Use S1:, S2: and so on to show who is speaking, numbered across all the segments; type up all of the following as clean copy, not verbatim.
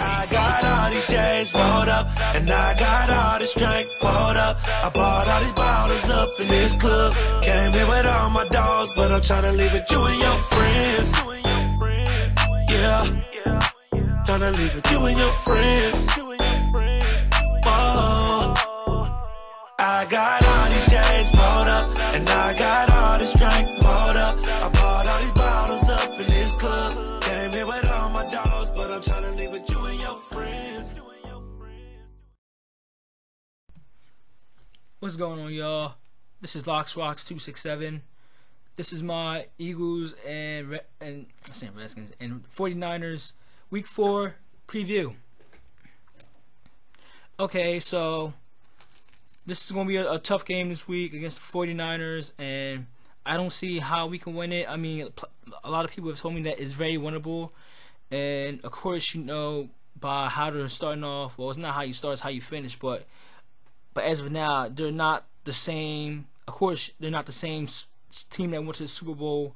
S1: I got all these J's rolled up, and I got all this drink poured up. I bought all these bottles up in this club. Came here with all my dogs, but I'm tryna leave it you and your friends. Yeah, tryna leave it you and your friends. Oh, I got all these J's rolled up, and I got all this drink poured up. I bought all these bottles up in this club. Came here with all my dogs, but I'm tryna leave it you and your friends.
S2: What's going on, y'all? This is LoxRox267. This is my Eagles and Redskins and 49ers Week 4 preview. Okay, so this is going to be a tough game this week against the 49ers, and I don't see how we can win it. I mean, a lot of people have told me that it's very winnable, and of course, you know, by how they're starting off, well, it's not how you start, it's how you finish, but as of now, they're not the same. Of course, they're not the same team that went to the Super Bowl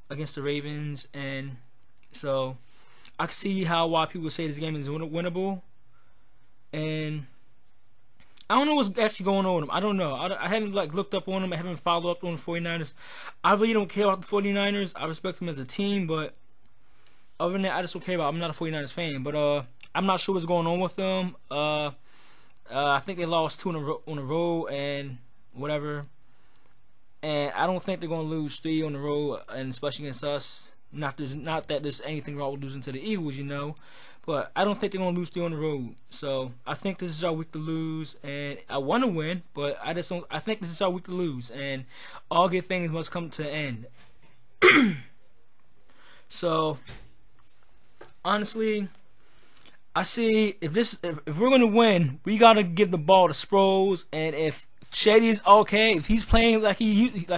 S2: against the Ravens, and so I can see why people say this game is winnable. And I don't know what's actually going on with them. I don't know. I haven't looked up on them. I haven't followed up on the 49ers. I really don't care about the 49ers. I respect them as a team, but other than that, I just don't care about them. I'm not a 49ers fan, but I'm not sure what's going on with them. I think they lost 2 on the road and whatever. And I don't think they're going to lose 3 on the road, and especially against us. Not that there's anything wrong with losing to the Eagles, you know. But I don't think they're going to lose 3 on the road. So I think this is our week to lose. And I want to win, but I just don't. I think this is our week to lose. And all good things must come to an end. So honestly, I see if we're gonna win, we gotta give the ball to Sproles, and if Shady's okay, if he's playing like he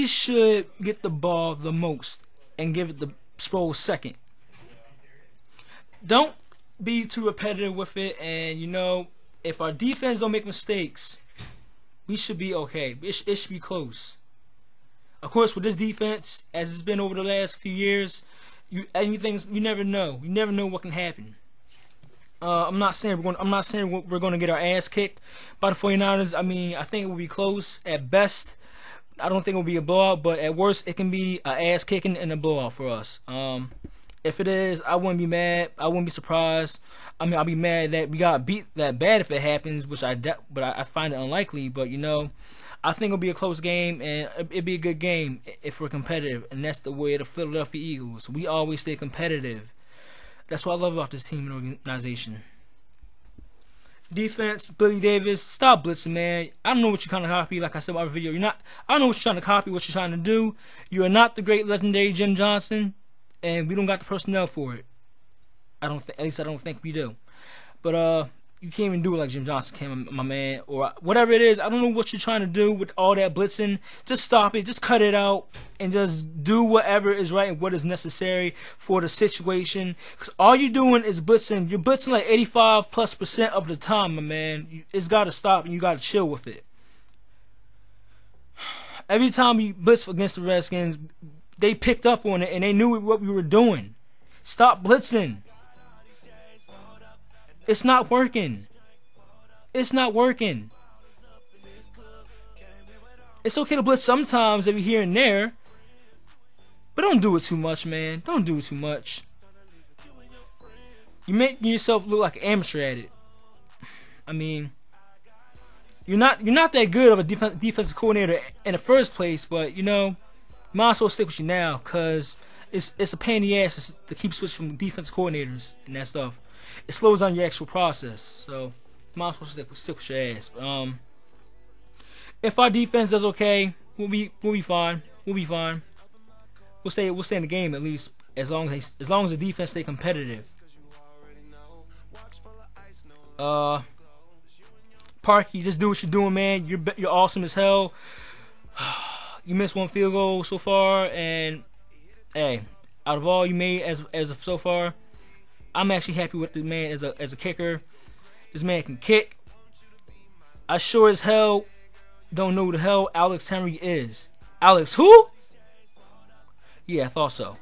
S2: should get the ball the most and give it to Sproles second. Don't be too repetitive with it, and you know, if our defense don't make mistakes, we should be okay. It should be close. Of course, with this defense, as it's been over the last few years, you never know. You never know what can happen. I'm not saying we're going to get our ass kicked by the 49ers. I mean, I think it will be close at best. I don't think it will be a blowout, but at worst, it can be an ass kicking and a blowout for us. If it is, I wouldn't be mad. I wouldn't be surprised. I mean, I'll be mad that we got beat that bad if it happens, but I find it unlikely. But you know, I think it'll be a close game, and it'll be a good game if we're competitive, and that's the way of the Philadelphia Eagles. We always stay competitive. That's what I love about this team and organization. Defense, Billy Davis, stop blitzing, man. I don't know what you're trying to copy. Like I said in my video, I don't know what you're trying to copy. What you're trying to do. You are not the great legendary Jim Johnson, and we don't got the personnel for it. At least I don't think we do. But you can't even do it like Jim Johnson can, my man, or whatever it is. I don't know what you're trying to do with all that blitzing. Just stop it. Just cut it out and just do whatever is right and what is necessary for the situation. Because all you're doing is blitzing. You're blitzing like 85+% of the time, my man. It's got to stop, and you got to chill with it. Every time you blitz against the Redskins, they picked up on it and they knew what we were doing. Stop blitzing. It's not working. It's not working. It's okay to blitz sometimes every here and there, but don't do it too much, man. Don't do it too much. You make yourself look like an amateur at it. I mean, you're not that good of a defensive coordinator in the first place, but you know, might as well stick with you now, cause it's a pain in the ass to keep switching from defense coordinators and that stuff. It slows down your actual process, so might as well stick with your ass. If our defense does okay, we'll be fine. We'll be fine. We'll stay in the game at least as long as the defense stay competitive. Park, you just do what you're doing, man. You're awesome as hell. You missed 1 field goal so far, and hey, out of all you made as of so far, I'm actually happy with the man as a kicker. This man can kick. I sure as hell don't know who the hell Alex Henry is. Alex who? Yeah, I thought so.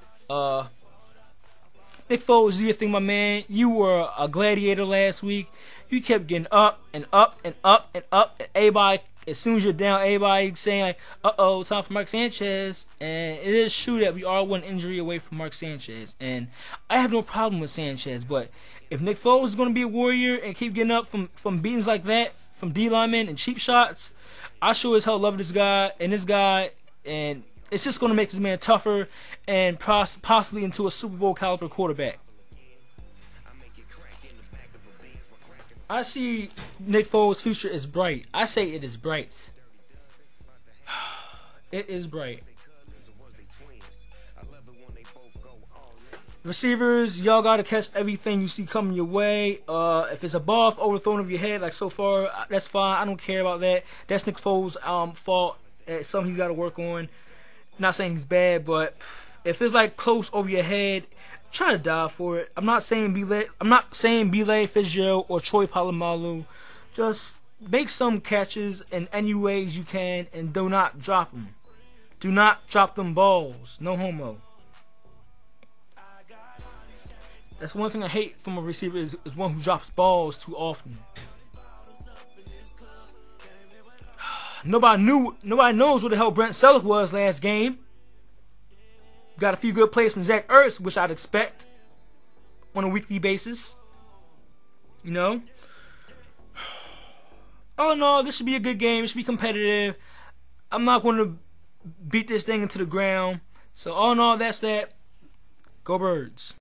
S2: Nick Foles, do your thing, my man. You were a gladiator last week. You kept getting up and up and up and up. And everybody, as soon as you're down, everybody saying like, "Uh-oh, time for Mark Sanchez." And it is true that we are one injury away from Mark Sanchez. And I have no problem with Sanchez, but if Nick Foles is going to be a warrior and keep getting up from beatings like that, from D linemen and cheap shots, I sure as hell love this guy, and it's just going to make this man tougher and possibly into a Super Bowl caliber quarterback. I see Nick Foles' future is bright. I say it is bright. It is bright. Receivers, y'all gotta catch everything you see coming your way. If it's a ball overthrown over your head, like so far, that's fine. I don't care about that. That's Nick Foles' fault. That's something he's got to work on. Not saying he's bad, but if it's like close over your head, try to dive for it. I'm not saying be Larry Fitzgerald or Troy Polamalu. Just make some catches in any ways you can, and do not drop them. Do not drop them balls. No homo. That's one thing I hate from a receiver is one who drops balls too often. Nobody knows what the hell Brent Selleck was last game. Got a few good plays from Zach Ertz, which I'd expect on a weekly basis. You know? Oh no, this should be a good game. It should be competitive. I'm not going to beat this thing into the ground. So all in all, that's that. Go Birds.